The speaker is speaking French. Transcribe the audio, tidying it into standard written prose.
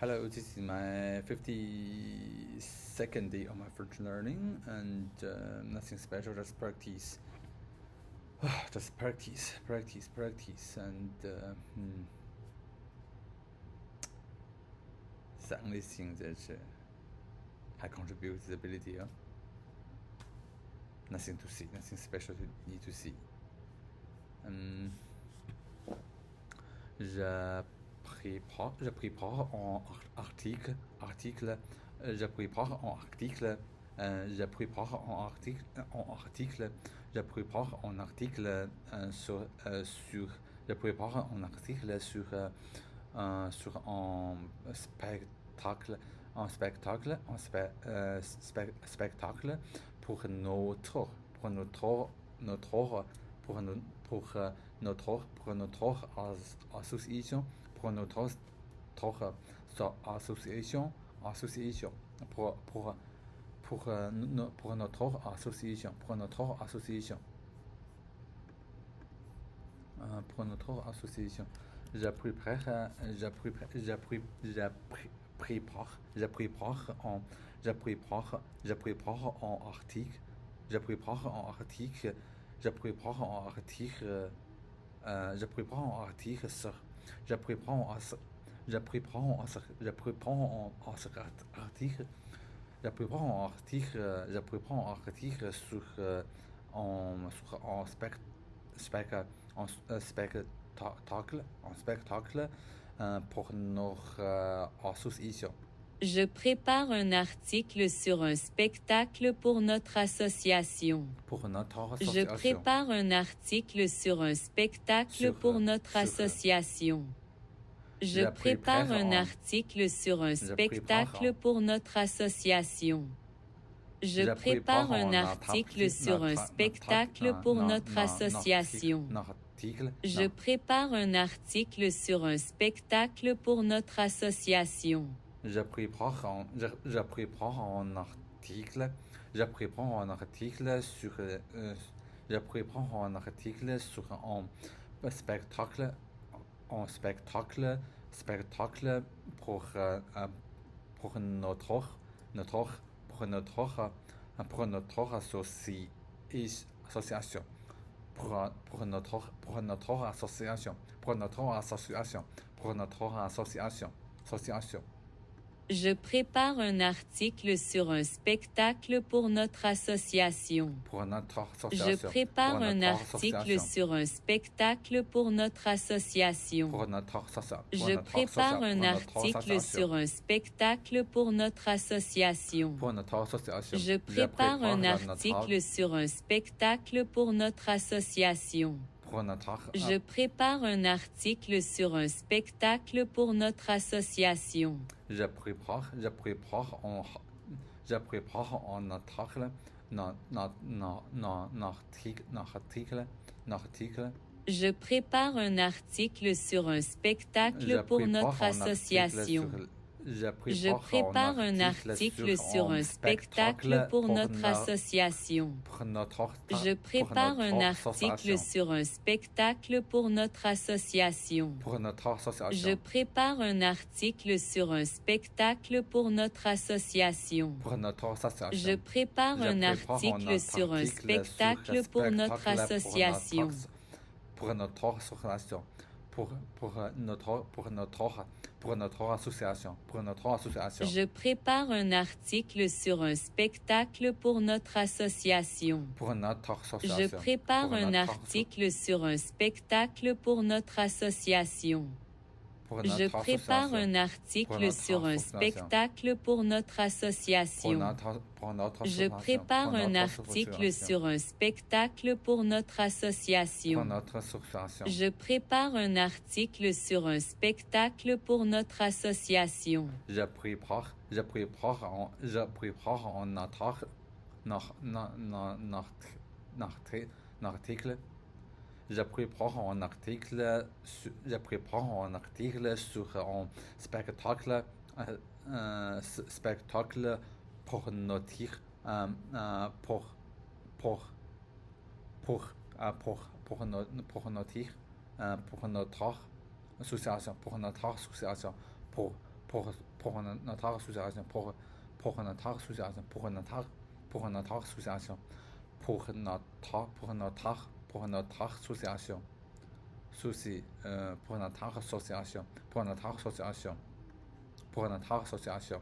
Hello, this is my 52nd day of my French learning, and nothing special, just practice. Just practice, and it's the only thing that I contribute to the ability. Nothing to see, nothing special to need to see. Je prépare en article, je prépare en article, je prépare en article, je prépare en article je prépare un article sur un spectacle, spectacle pour notre association, pour notre association, pour notre association, je prépare en article, je prépare en article, je prépare en article, je prépare en article sur, je prépare en article, je prépare en article, je prépare en article sur en spectacle pour notre association. Je prépare un article sur un spectacle pour notre association. Pour notre association. Je prépare un article sur un spectacle pour notre association. Je prépare un article sur un spectacle pour notre association. Je prépare un article sur un spectacle pour notre association. Je prépare un article sur un spectacle pour notre association. Je prépare un article. Je prépare un article sur. Je prépare un article sur un spectacle. Un spectacle pour notre association. Pour notre association. Je prépare un article sur un spectacle pour notre association. Je prépare un article sur un spectacle pour notre association. Je prépare un article sur un spectacle pour notre association. Je prépare un article sur un spectacle pour notre association. Je prépare un article sur un spectacle pour notre association. Je prépare un article. Je prépare un article sur un spectacle pour notre association. Je prépare un article sur un spectacle pour notre association. Je prépare un article sur un spectacle pour notre association. Je prépare un article sur un spectacle pour notre association. Je prépare un article sur un spectacle pour notre association. Pour notre association. Je prépare un article sur un spectacle pour notre association. Je prépare un article sur un spectacle pour notre association. Je prépare un article sur un spectacle pour notre association. Je prépare un article sur un spectacle pour notre association. Je prépare un article sur un spectacle pour notre association. Je prépare un article. Je prépare un article sur un spectacle, pour notre association, pour notre association, pour notre association, pour notre association, pour notre association, souci, pour notre association, pour notre association, pour notre association.